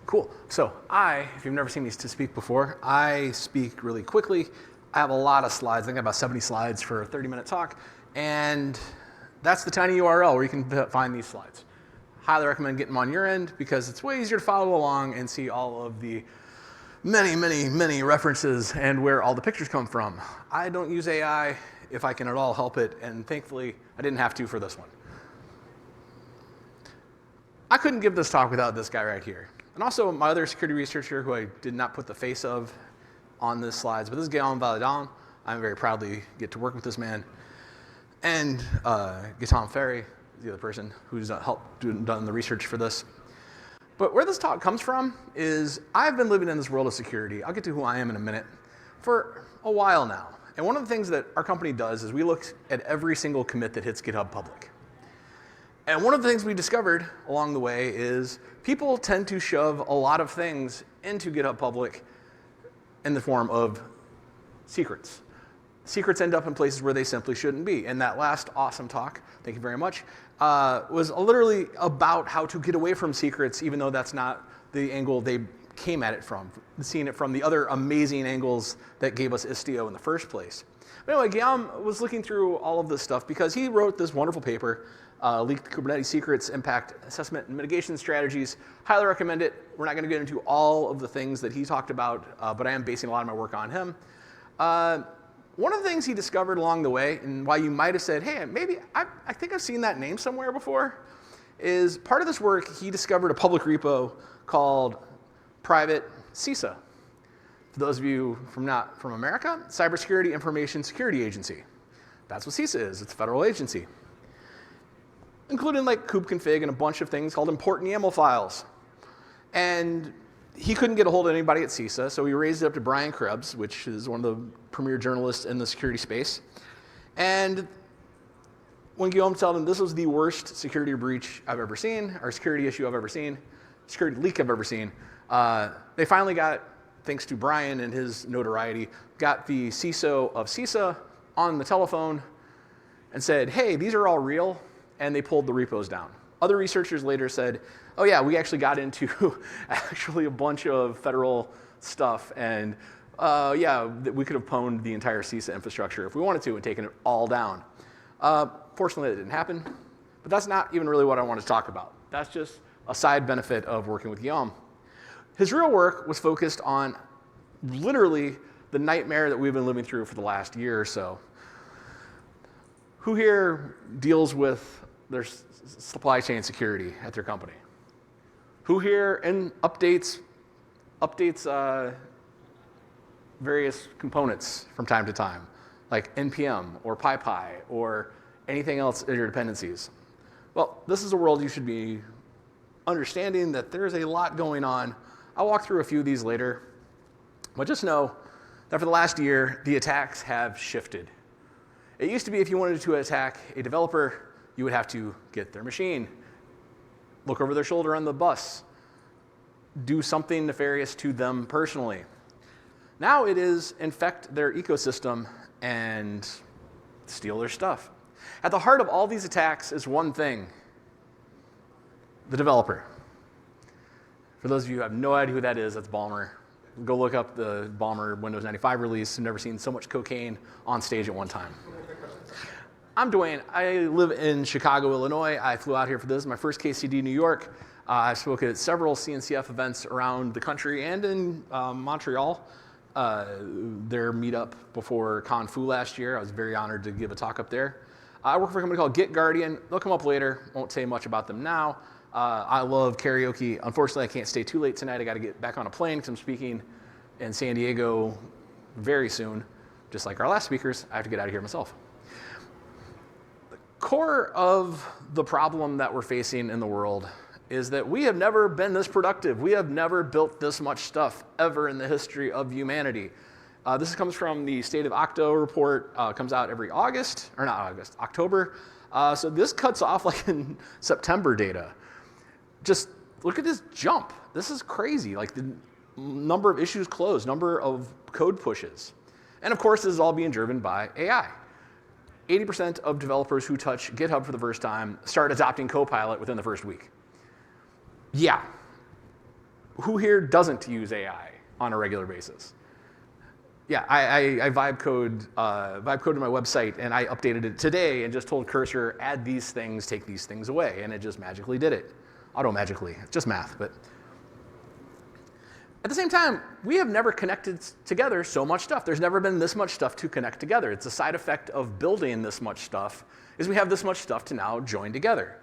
Cool. So if you've never seen me to speak before, I speak really quickly. I have a lot of slides. I think I have about 70 slides for a 30-minute talk. And that's the tiny URL where you can find these slides. Highly recommend getting them on your end because it's way easier to follow along and see all of the many references and where all the pictures come from. I don't use AI if I can at all help it, and thankfully I didn't have to for this one. I couldn't give this talk without this guy right here. And also my other security researcher who I did not put the face of on this slides, but this is Guillaume Valadon. I very proudly get to work with this man. And Gaetan Ferry, the other person who's done the research for this. But where this talk comes from is I've been living in this world of security. I'll get to who I am in a minute, for a while now. And one of the things that our company does is we look at every single commit that hits GitHub public. And one of the things we discovered along the way is people tend to shove a lot of things into GitHub public in the form of secrets. Secrets end up in places where they simply shouldn't be. And that last awesome talk, thank you very much, was literally about how to get away from secrets, even though that's not the angle they came at it from, seeing it from the other amazing angles that gave us Istio in the first place. But anyway, Guillaume was looking through all of this stuff because he wrote this wonderful paper, Leaked Kubernetes Secrets, Impact Assessment and Mitigation Strategies. Highly recommend it. We're not going to get into all of the things that he talked about, but I am basing a lot of my work on him. One of the things he discovered along the way, and why you might have said, hey, maybe I think I've seen that name somewhere before, is part of this work, he discovered a public repo called Private CISA. For those of you not from America, Cybersecurity Information Security Agency. That's what CISA is. It's a federal agency. Including like kubeconfig and a bunch of things called important YAML files. And he couldn't get a hold of anybody at CISA, so he raised it up to Brian Krebs, which is one of the premier journalists in the security space. And when Guillaume told him this was the worst security breach I've ever seen, or security issue I've ever seen, security leak I've ever seen, they finally got, thanks to Brian and his notoriety, got the CISO of CISA on the telephone and said, hey, these are all real, and they pulled the repos down. Other researchers later said, oh yeah, we actually got into actually a bunch of federal stuff, and yeah, we could have pwned the entire CISA infrastructure if we wanted to and taken it all down. Fortunately, that didn't happen, but that's not even really what I want to talk about. That's just a side benefit of working with Guillaume. His real work was focused on literally the nightmare that we've been living through for the last year or so. Who here deals with their supply chain security at their company? Who here updates various components from time to time, like NPM or PyPy or anything else in your dependencies? Well, this is a world you should be understanding that there's a lot going on. I'll walk through a few of these later, but just know that for the last year, the attacks have shifted. It used to be if you wanted to attack a developer, you would have to get their machine, look over their shoulder on the bus, do something nefarious to them personally. Now it is infect their ecosystem and steal their stuff. At the heart of all these attacks is one thing: the developer. For those of you who have no idea who that is, that's Balmer. Go look up the Balmer Windows 95 release. I've never seen so much cocaine on stage at one time. I'm Dwayne. I live in Chicago, Illinois. I flew out here for this. My first KCD, New York. I spoke at several CNCF events around the country and in Montreal. Their meetup before Confu last year. I was very honored to give a talk up there. I work for a company called Git Guardian. They'll come up later. Won't say much about them now. I love karaoke. Unfortunately, I can't stay too late tonight. I got to get back on a plane because I'm speaking in San Diego very soon. Just like our last speakers, I have to get out of here myself. Core of the problem that we're facing in the world is that we have never been this productive. We have never built this much stuff ever in the history of humanity. This comes from the State of Octo report. Comes out every October. So this cuts off like in September data. Just look at this jump. This is crazy. Like the number of issues closed, number of code pushes. And of course, this is all being driven by AI. 80% of developers who touch GitHub for the first time start adopting Copilot within the first week. Yeah, Who here doesn't use AI on a regular basis? Yeah, I vibe coded my website, and I updated it today and just told Cursor, add these things, take these things away, and it just magically did it. Auto-magically, it's just math. But at the same time, we have never connected together so much stuff. There's never been this much stuff to connect together. It's a side effect of building this much stuff, is we have this much stuff to now join together.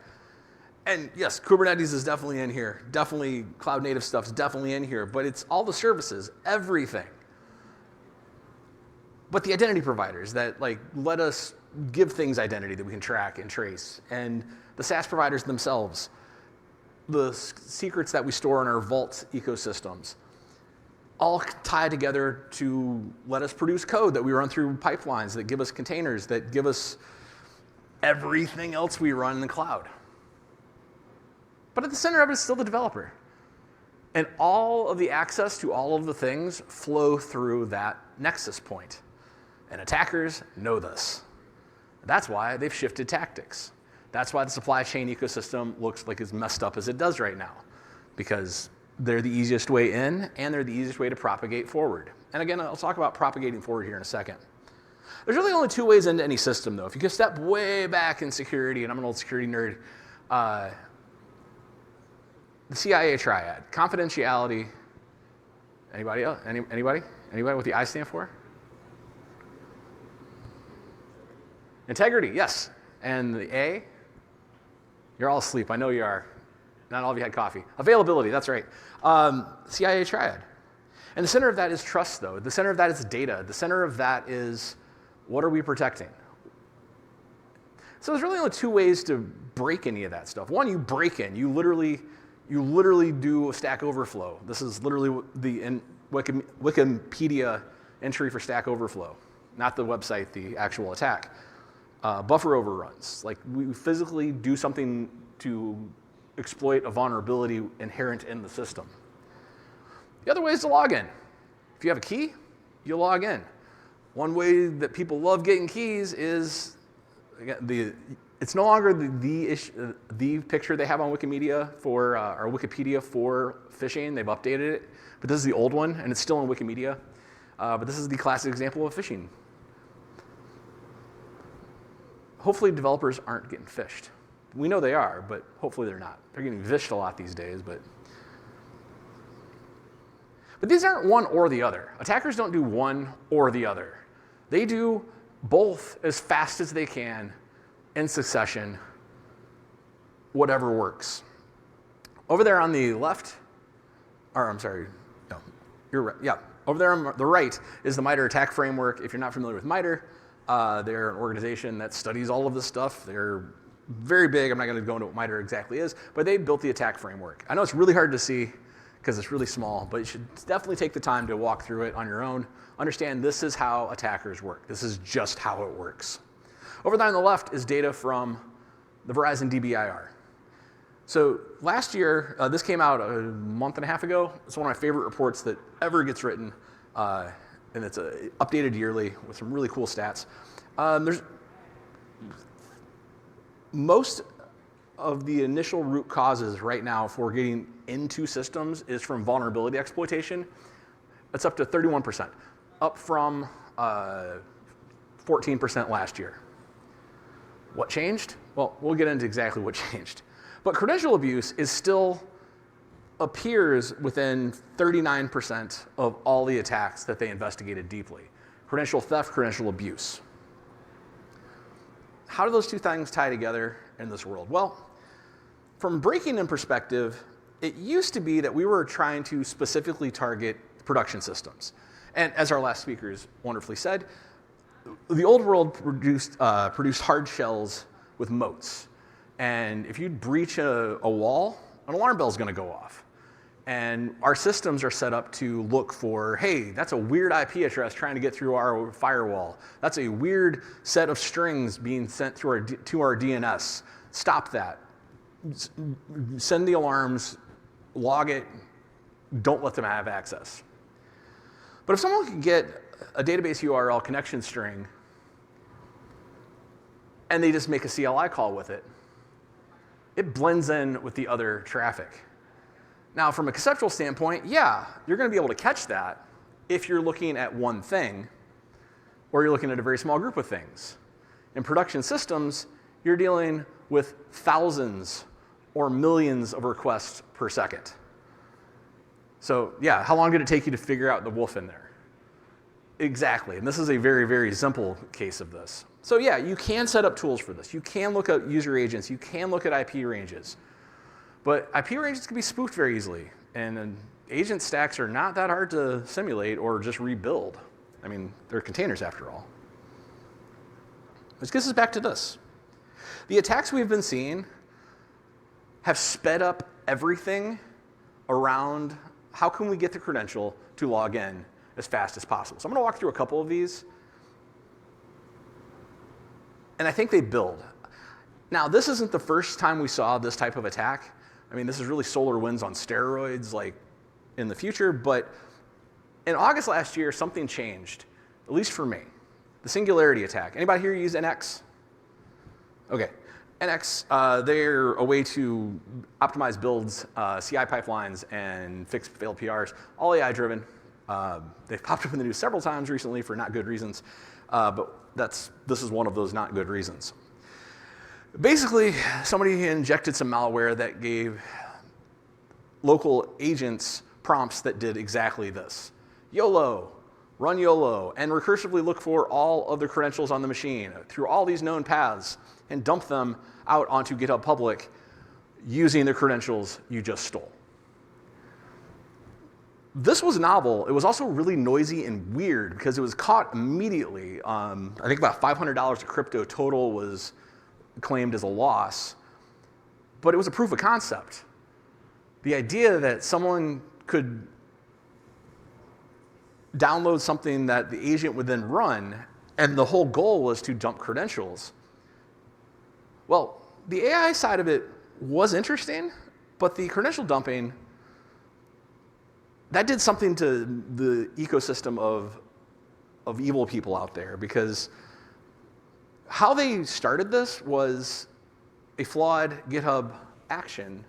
And yes, Kubernetes is definitely in here. Definitely cloud native stuff is definitely in here, but it's all the services, everything. But the identity providers that let us give things identity that we can track and trace, and the SaaS providers themselves, the secrets that we store in our Vault ecosystems, all tie together to let us produce code that we run through pipelines, that give us containers, that give us everything else we run in the cloud. But at the center of it is still the developer. And all of the access to all of the things flow through that nexus point. And attackers know this. That's why they've shifted tactics. That's why the supply chain ecosystem looks like as messed up as it does right now, because they're the easiest way in, and they're the easiest way to propagate forward. And again, I'll talk about propagating forward here in a second. There's really only two ways into any system, though. If you can step way back in security, and I'm an old security nerd, the CIA triad: confidentiality. Anybody else? Anybody? Anybody what the I stand for? Integrity, yes. And the A? You're all asleep. I know you are. Not all of you had coffee. Availability, that's right. CIA triad. And the center of that is trust, though. The center of that is data. The center of that is, what are we protecting? So there's really only two ways to break any of that stuff. One, you break in. You literally do a Stack Overflow. This is literally the Wikipedia entry for Stack Overflow, not the website, the actual attack. Buffer overruns. We physically do something to exploit a vulnerability inherent in the system. The other way is to log in. If you have a key, you log in. One way that people love getting keys is, again, it's no longer the picture they have on Wikimedia for, or Wikipedia for phishing. They've updated it, but this is the old one, and it's still on Wikimedia. But this is the classic example of phishing. Hopefully developers aren't getting phished. We know they are, but hopefully they're not. They're getting vished a lot these days, but these aren't one or the other. Attackers don't do one or the other. They do both as fast as they can in succession, whatever works. Over there on the left, or I'm sorry, no, you're right, yeah. Over there on the right is the MITRE attack framework. If you're not familiar with MITRE, they're an organization that studies all of this stuff. They're very big. I'm not going to go into what MITRE exactly is, but they built the attack framework. I know it's really hard to see because it's really small, but you should definitely take the time to walk through it on your own. Understand this is how attackers work. This is just how it works. Over there on the left is data from the Verizon DBIR. So last year, this came out a month and a half ago. It's one of my favorite reports that ever gets written. And it's updated yearly with some really cool stats. There's most of the initial root causes right now for getting into systems is from vulnerability exploitation. That's up to 31%, up from 14% last year. What changed? Well, we'll get into exactly what changed. But credential abuse is still appears within 39% of all the attacks that they investigated deeply. Credential theft, credential abuse. How do those two things tie together in this world? Well, from breaking in perspective, it used to be that we were trying to specifically target production systems. And as our last speakers wonderfully said, the old world produced hard shells with moats. And if you breach a wall, an alarm bell is going to go off. And our systems are set up to look for, hey, that's a weird IP address trying to get through our firewall. That's a weird set of strings being sent to our DNS. Stop that. Send the alarms, log it, don't let them have access. But if someone can get a database URL connection string and they just make a CLI call with it, it blends in with the other traffic. Now, from a conceptual standpoint, yeah, you're going to be able to catch that if you're looking at one thing or you're looking at a very small group of things. In production systems, you're dealing with thousands or millions of requests per second. So yeah, how long did it take you to figure out the wolf in there? Exactly, and this is a very, very simple case of this. So yeah, you can set up tools for this. You can look at user agents. You can look at IP ranges. But IP ranges can be spoofed very easily, and agent stacks are not that hard to simulate or just rebuild. I mean, they're containers after all. Which gets us back to this. The attacks we've been seeing have sped up everything around how can we get the credential to log in as fast as possible. So I'm going to walk through a couple of these. And I think they build. Now, this isn't the first time we saw this type of attack. I mean, this is really SolarWinds on steroids, like in the future. But in August last year, something changed, at least for me. The Singularity attack. Anybody here use NX? Okay. NX, they're a way to optimize builds, CI pipelines, and fix failed PRs, all AI driven. They've popped up in the news several times recently for not good reasons, but this is one of those not good reasons. Basically, somebody injected some malware that gave local agents prompts that did exactly this. YOLO, run YOLO, and recursively look for all of the credentials on the machine through all these known paths and dump them out onto GitHub Public using the credentials you just stole. This was novel. It was also really noisy and weird because it was caught immediately. I think about $500 of crypto total was claimed as a loss, but it was a proof of concept. The idea that someone could download something that the agent would then run, and the whole goal was to dump credentials. Well, the AI side of it was interesting, but the credential dumping, that did something to the ecosystem of evil people out there, because how they started this was a flawed GitHub action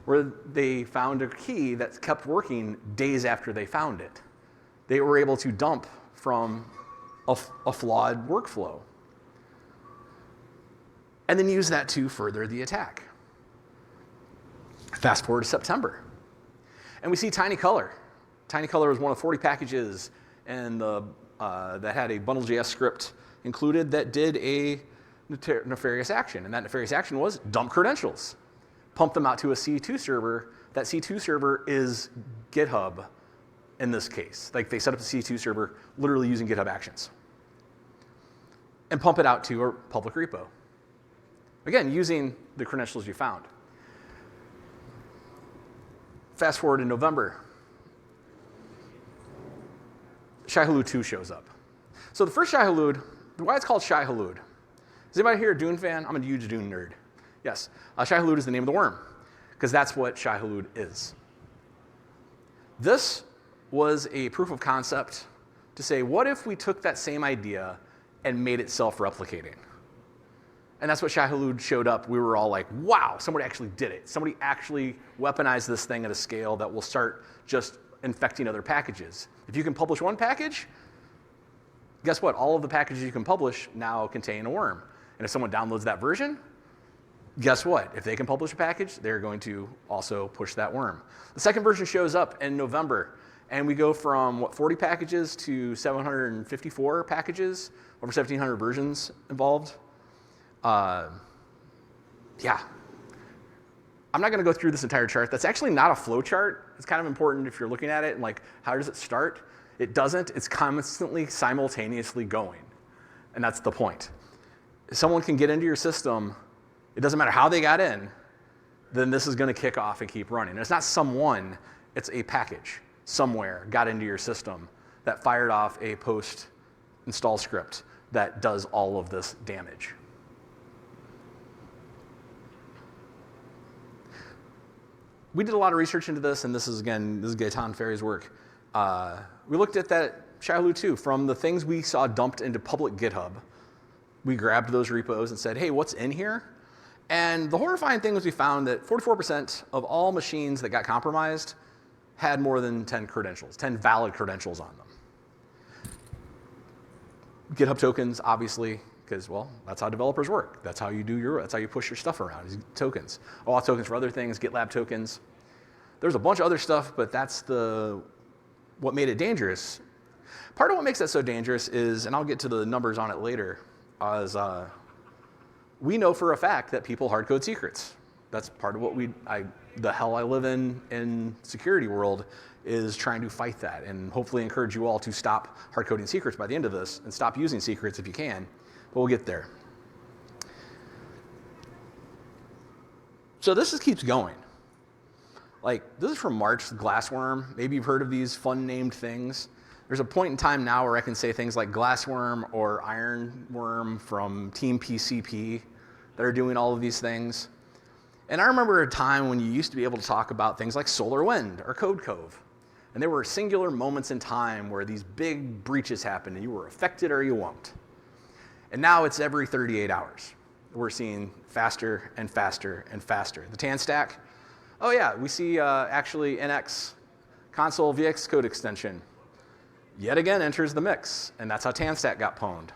where they found a key that kept working days after they found it. They were able to dump from a flawed workflow and then use that to further the attack. Fast forward to September, and we see Tiny Color. Tiny Color was one of 40 packages and that had a bundle.js script included that did a nefarious action, and that nefarious action was dump credentials, pump them out to a C2 server. That C2 server is GitHub in this case. Like, they set up a C2 server literally using GitHub Actions and pump it out to a public repo. Again, using the credentials you found. Fast forward in November, Shai-Hulud 2 shows up. So the first Shai-Hulud, why it's called Shai-Hulud? Is anybody here a Dune fan? I'm a huge Dune nerd. Yes, Shai-Hulud is the name of the worm, because that's what Shai-Hulud is. This was a proof of concept to say, what if we took that same idea and made it self-replicating? And that's what Shai-Hulud showed up. We were all like, wow, somebody actually did it. Somebody actually weaponized this thing at a scale that will start just infecting other packages. If you can publish one package, guess what? All of the packages you can publish now contain a worm. And if someone downloads that version, guess what? If they can publish a package, they're going to also push that worm. The second version shows up in November, and we go from 40 packages to 754 packages, over 1,700 versions involved. Yeah. I'm not going to go through this entire chart. That's actually not a flow chart. It's kind of important if you're looking at it and like, how does it start? It doesn't. It's constantly simultaneously going. And that's the point. If someone can get into your system, it doesn't matter how they got in, then this is going to kick off and keep running. And it's not someone, it's a package somewhere got into your system that fired off a post-install script that does all of this damage. We did a lot of research into this, and this is Gaetan Ferry's work. We looked at that Shai-Hulud 2 from the things we saw dumped into public GitHub. We grabbed those repos and said, hey, what's in here? And the horrifying thing was we found that 44% of all machines that got compromised had more than 10 credentials, 10 valid credentials on them. GitHub tokens, obviously, because, well, that's how developers work. That's how you push your stuff around, is tokens. OAuth tokens for other things, GitLab tokens. There's a bunch of other stuff, but that's what made it dangerous. Part of what makes that so dangerous is, and I'll get to the numbers on it later, is we know for a fact that people hard code secrets. That's part of what the hell I live in security world, is trying to fight that and hopefully encourage you all to stop hard coding secrets by the end of this and stop using secrets if you can, but we'll get there. So this just keeps going. Like, this is from March, Glassworm. Maybe you've heard of these fun named things. There's a point in time now where I can say things like Glassworm or Ironworm from Team PCP that are doing all of these things. And I remember a time when you used to be able to talk about things like SolarWind or Code Cove. And there were singular moments in time where these big breaches happened and you were affected or you won't. And now it's every 38 hours. We're seeing faster and faster and faster. The TAN stack, oh yeah, we see actually NX console VX code extension yet again enters the mix, and that's how TAN stack got pwned.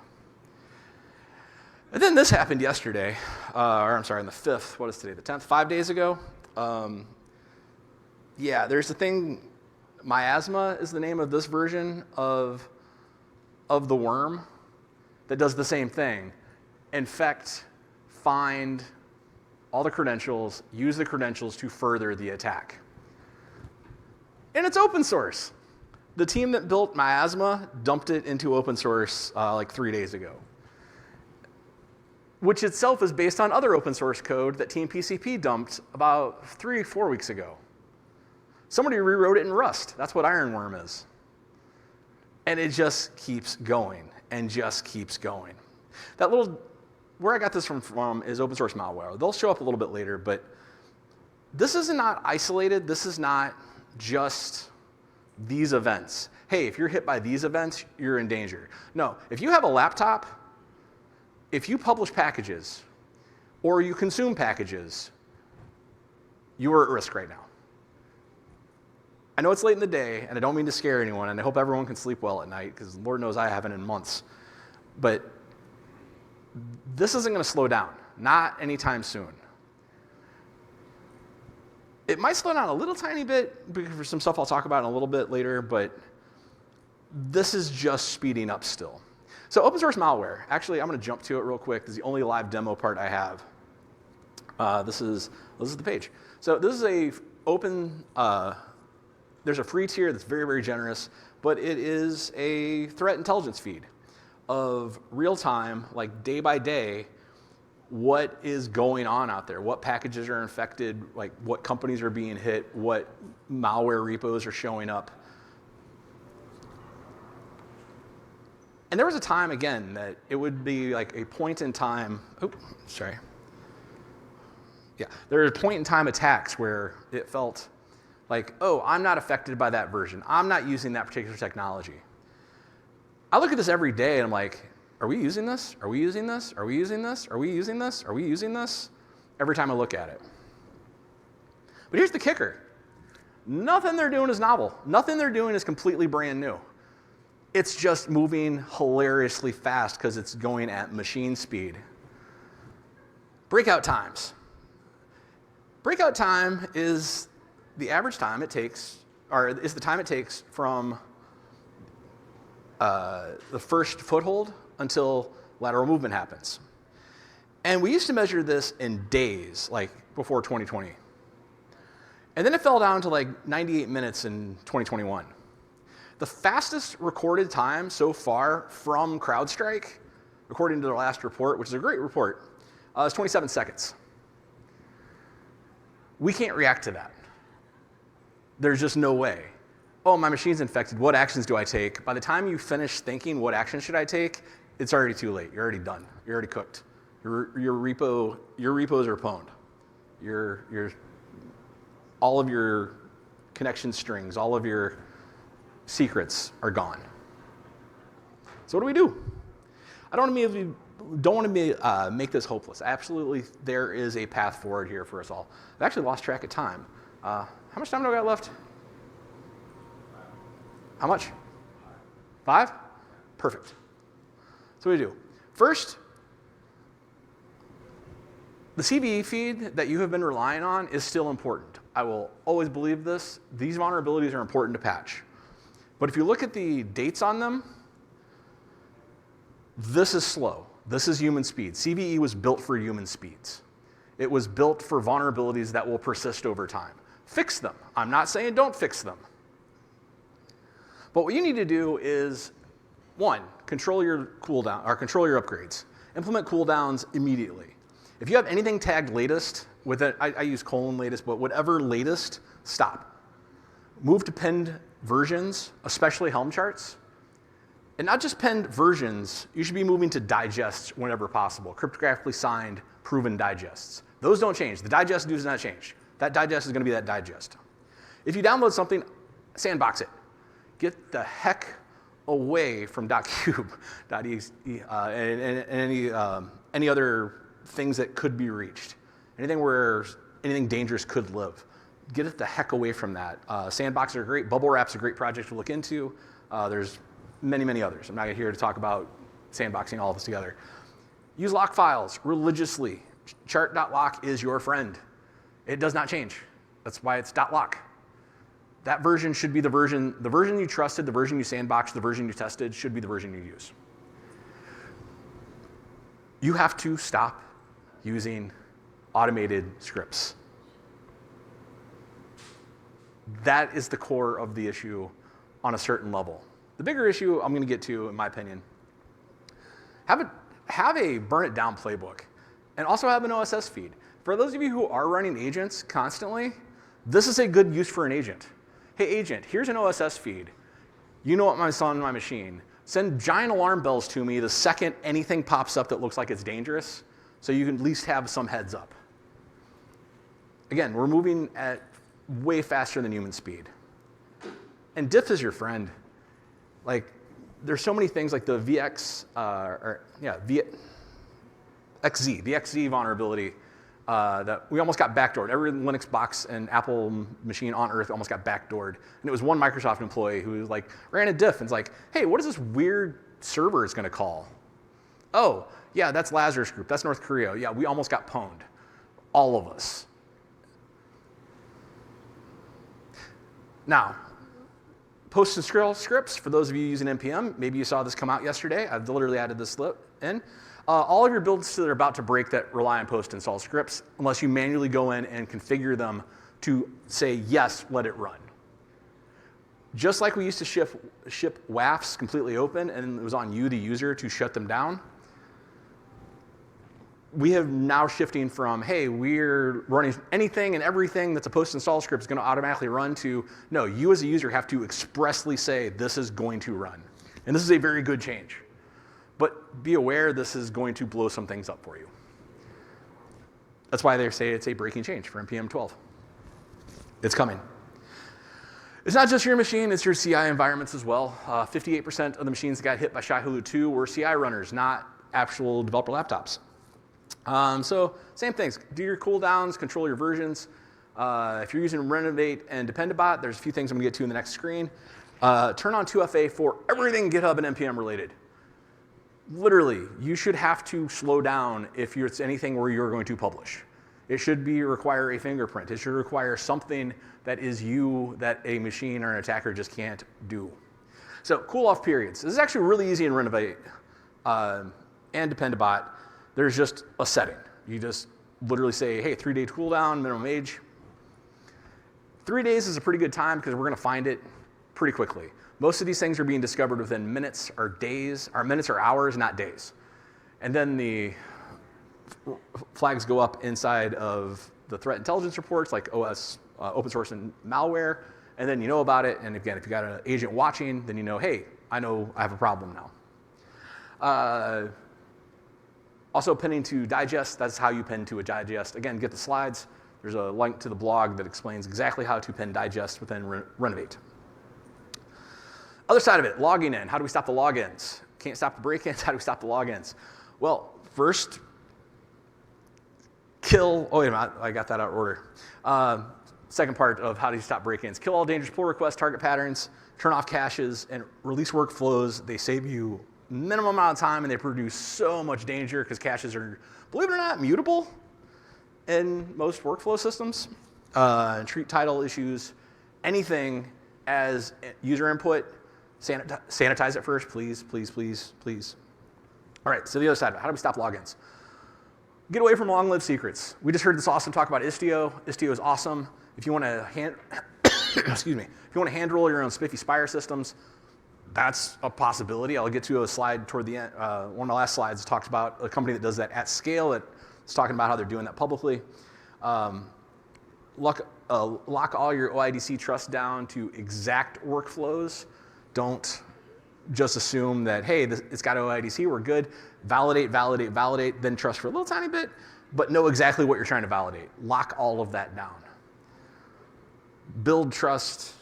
And then this happened yesterday, or I'm sorry, on the 5th, what is today, the 10th, 5 days ago. Yeah, there's a thing, Miasma is the name of this version of the worm that does the same thing. Infect, find all the credentials, use the credentials to further the attack. And it's open source. The team that built Miasma dumped it into open source like 3 days ago, which itself is based on other open source code that Team PCP dumped about 3 or 4 weeks ago. Somebody rewrote it in Rust. That's what Ironworm is. And it just keeps going and just keeps going. Where I got this from is open source malware. They'll show up a little bit later, but this is not isolated. This is not just these events. Hey, if you're hit by these events, you're in danger. No, if you have a laptop, if you publish packages or you consume packages, you are at risk right now. I know it's late in the day, and I don't mean to scare anyone, and I hope everyone can sleep well at night, because Lord knows I haven't in months. But this isn't going to slow down, not anytime soon. It might slow down a little tiny bit for some stuff I'll talk about in a little bit later, but this is just speeding up still. So open source malware. Actually, I'm going to jump to it real quick. This is the only live demo part I have. This is the page. So this is a open. There's a free tier that's very, very generous, but it is a threat intelligence feed of real time, like day by day, what is going on out there, what packages are infected, like what companies are being hit, what malware repos are showing up. And there was a time, again, that it would be like a point in time, there were point in time attacks where it felt like, oh, I'm not affected by that version. I'm not using that particular technology. I look at this every day and I'm like, are we using this? Are we using this? Are we using this? Are we using this? Are we using this? Every time I look at it. But here's the kicker. Nothing they're doing is novel. Nothing they're doing is completely brand new. It's just moving hilariously fast because it's going at machine speed. Breakout times. Breakout time is the average time it takes, or is the time it takes from the first foothold until lateral movement happens. And we used to measure this in days, like before 2020. And then it fell down to like 98 minutes in 2021. The fastest recorded time so far from CrowdStrike, according to their last report, which is a great report, is 27 seconds. We can't react to that. There's just no way. Oh, my machine's infected. What actions do I take? By the time you finish thinking, what action should I take? It's already too late. You're already done. You're already cooked. Your repos are pwned. All of your connection strings, all of your secrets are gone. So what do we do? I don't immediately don't want to make this hopeless. Absolutely, there is a path forward here for us all. I've actually lost track of time. How much time do I got left? How much? 5? Perfect. So what do we do? First, the CVE feed that you have been relying on is still important. I will always believe this. These vulnerabilities are important to patch. But if you look at the dates on them, this is slow. This is human speed. CVE was built for human speeds. It was built for vulnerabilities that will persist over time. Fix them. I'm not saying don't fix them. But what you need to do is, 1, control your cooldown, or control your upgrades. Implement cooldowns immediately. If you have anything tagged latest, with it, I use :latest, but whatever latest, stop. Move to pinned versions, especially Helm charts. And not just pinned versions, you should be moving to digests whenever possible. Cryptographically signed, proven digests. Those don't change. The digest does not change. That digest is going to be that digest. If you download something, sandbox it. Get the heck away from .cube, .exe, and any other things that could be reached. Anything where anything dangerous could live. Get it the heck away from that. Sandboxes are great. Bubble Wrap's a great project to look into. There's many, many others. I'm not here to talk about sandboxing all of this together. Use lock files religiously. Chart.lock is your friend. It does not change. That's why it's .lock. That version should be the version you trusted, the version you sandboxed, the version you tested should be the version you use. You have to stop using automated scripts. That is the core of the issue on a certain level. The bigger issue I'm going to get to, in my opinion, have a burn it down playbook, and also have an OSS feed. For those of you who are running agents constantly, this is a good use for an agent. Hey agent, here's an OSS feed. You know what what's on my machine. Send giant alarm bells to me the second anything pops up that looks like it's dangerous, so you can at least have some heads up. Again, we're moving at way faster than human speed. And diff is your friend. Like, there's so many things like the VXZ vulnerability that we almost got backdoored. Every Linux box and Apple machine on Earth almost got backdoored. And it was one Microsoft employee who ran a diff and was like, hey, what is this weird server it's going to call? Oh, yeah, that's Lazarus Group. That's North Korea. Yeah, we almost got pwned. All of us. Now, post and scroll scripts, for those of you using NPM, maybe you saw this come out yesterday. I've literally added this slip in. All of your builds that are about to break that rely on post install scripts, unless you manually go in and configure them to say, yes, let it run. Just like we used to ship WAFs completely open, and it was on you, the user, to shut them down, we have now shifting from, hey, we're running anything and everything that's a post install script is going to automatically run, to, no, you as a user have to expressly say this is going to run. And this is a very good change. But be aware this is going to blow some things up for you. That's why they say it's a breaking change for NPM 12. It's coming. It's not just your machine, it's your CI environments as well. 58% of the machines that got hit by Shai-Hulud 2 were CI runners, not actual developer laptops. So same things, do your cooldowns, control your versions. If you're using Renovate and Dependabot, there's a few things I'm gonna get to in the next screen. Turn on 2FA for everything GitHub and NPM related. Literally, you should have to slow down if it's anything where you're going to publish. It should require a fingerprint. It should require something that is you that a machine or an attacker just can't do. So cool off periods. This is actually really easy in Renovate and Dependabot. There's just a setting. You just literally say, hey, 3-day cooldown, minimum age. 3 days is a pretty good time because we're going to find it pretty quickly. Most of these things are being discovered within minutes or days, or minutes or hours, not days. And then the flags go up inside of the threat intelligence reports, like OS, open source and malware, and then you know about it. And again, if you got an agent watching, then you know, hey, I know I have a problem now. Also pinning to digest, that's how you pin to a digest. Again, get the slides. There's a link to the blog that explains exactly how to pin digest within Renovate. Other side of it, logging in. How do we stop the logins? Can't stop the break-ins, how do we stop the logins? Well, First, wait a minute, I got that out of order. Second part of how do you stop break-ins. Kill all dangerous pull requests, target patterns, turn off caches, and release workflows. They save you minimum amount of time, and they produce so much danger because caches are, believe it or not, mutable in most workflow systems. Treat title issues, anything as user input. Sanitize it first, please, please, please, please. All right, so the other side of it, how do we stop logins? Get away from long-lived secrets. We just heard this awesome talk about Istio. Istio is awesome. If you want to excuse me, if you want to hand roll your own Spiffy Spire systems, that's a possibility. I'll get to a slide toward the end. One of the last slides talks about a company that does that at scale. It's talking about how they're doing that publicly. Lock all your OIDC trust down to exact workflows. Don't just assume that, hey, it's got OIDC, we're good. Validate, validate, validate, then trust for a little tiny bit, but know exactly what you're trying to validate. Lock all of that down. Build trust,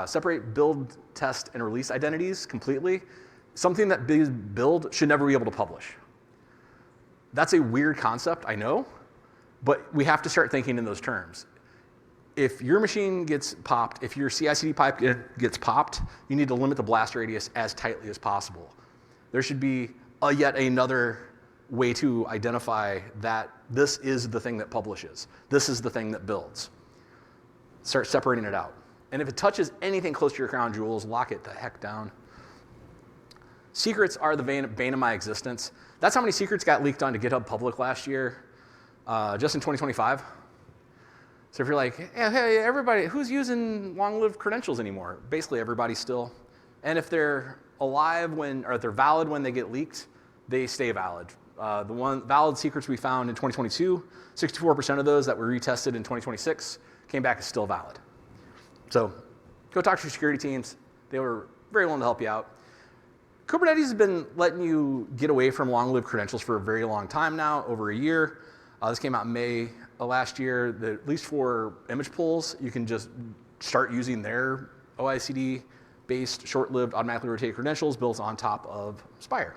separate build, test, and release identities completely. Something that build should never be able to publish. That's a weird concept, I know, but we have to start thinking in those terms. If your machine gets popped, if your CI/CD pipe gets popped, you need to limit the blast radius as tightly as possible. There should be yet another way to identify that this is the thing that publishes. This is the thing that builds. Start separating it out. And if it touches anything close to your crown jewels, lock it the heck down. Secrets are the bane of my existence. That's how many secrets got leaked onto GitHub Public last year, just in 2025. So if you're like, hey, everybody, who's using long-lived credentials anymore? Basically, everybody still. And if they're alive or if they're valid when they get leaked, they stay valid. The valid secrets we found in 2022, 64% of those that were retested in 2026 came back as still valid. So go talk to your security teams. They were very willing to help you out. Kubernetes has been letting you get away from long-lived credentials for a very long time now, over a year. This came out in May last year. At least for image pulls, you can just start using their OICD-based, short-lived, automatically rotated credentials built on top of Spire,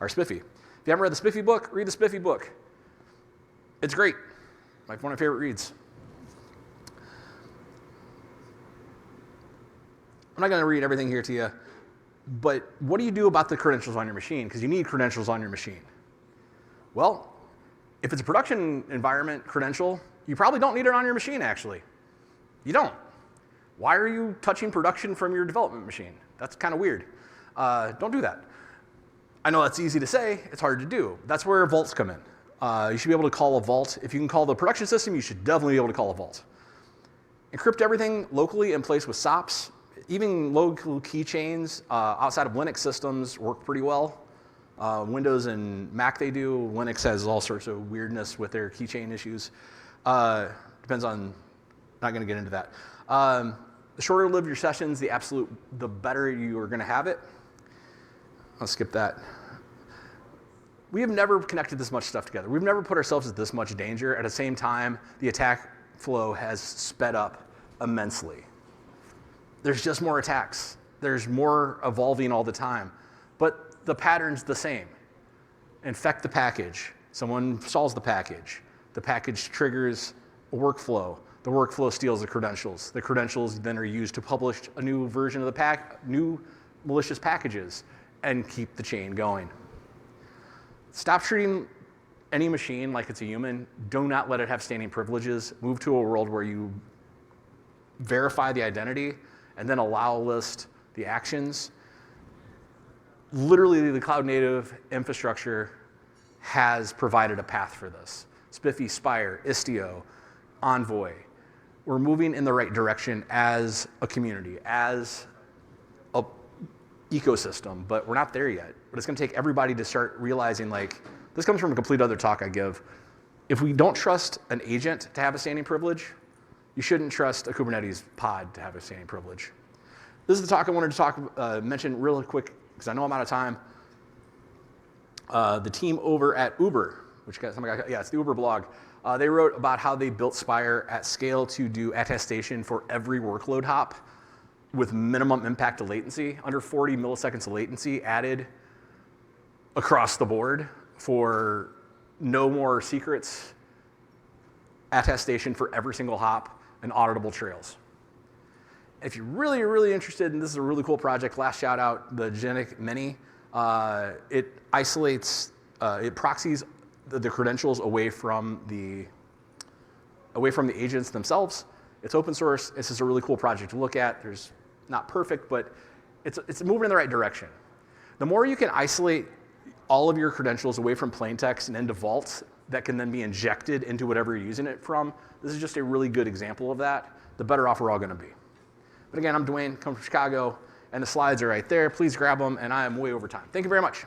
or Spiffy. If you haven't read the Spiffy book, read the Spiffy book. It's great. Like one of my favorite reads. I'm not going to read everything here to you, but what do you do about the credentials on your machine? Because you need credentials on your machine. Well, if it's a production environment credential, you probably don't need it on your machine, actually. You don't. Why are you touching production from your development machine? That's kind of weird. Don't do that. I know that's easy to say, it's hard to do. That's where vaults come in. You should be able to call a vault. If you can call the production system, you should definitely be able to call a vault. Encrypt everything locally in place with SOPs. Even local keychains outside of Linux systems work pretty well. Windows and Mac they do. Linux has all sorts of weirdness with their keychain issues. Depends on, not going to get into that. The shorter live your sessions, the better you are going to have it. I'll skip that. We have never connected this much stuff together. We've never put ourselves at this much danger. At the same time, the attack flow has sped up immensely. There's just more attacks. There's more evolving all the time. But the pattern's the same. Infect the package. Someone installs the package. The package triggers a workflow. The workflow steals the credentials. The credentials then are used to publish a new version of the new malicious packages and keep the chain going. Stop treating any machine like it's a human. Do not let it have standing privileges. Move to a world where you verify the identity and then allow list the actions. Literally, the cloud native infrastructure has provided a path for this. Spiffy, Spire, Istio, Envoy. We're moving in the right direction as a community, as a ecosystem, but we're not there yet. But it's going to take everybody to start realizing, like, this comes from a complete other talk I give. If we don't trust an agent to have a standing privilege, you shouldn't trust a Kubernetes pod to have a standing privilege. This is the talk I wanted to mention really quick, because I know I'm out of time. The team over at Uber, it's the Uber blog. They wrote about how they built Spire at scale to do attestation for every workload hop with minimum impact to latency, under 40 milliseconds of latency added across the board for no more secrets, attestation for every single hop, and auditable trails. If you're really, really interested, and this is a really cool project, last shout out, the Genetic Mini, it isolates, it proxies the credentials away from the agents themselves. It's open source. This is a really cool project to look at. There's not perfect, but it's moving in the right direction. The more you can isolate all of your credentials away from plain text and into vaults that can then be injected into whatever you're using it from, this is just a really good example of that, the better off we're all going to be. But again, I'm Dwayne, come from Chicago, and the slides are right there. Please grab them, and I am way over time. Thank you very much.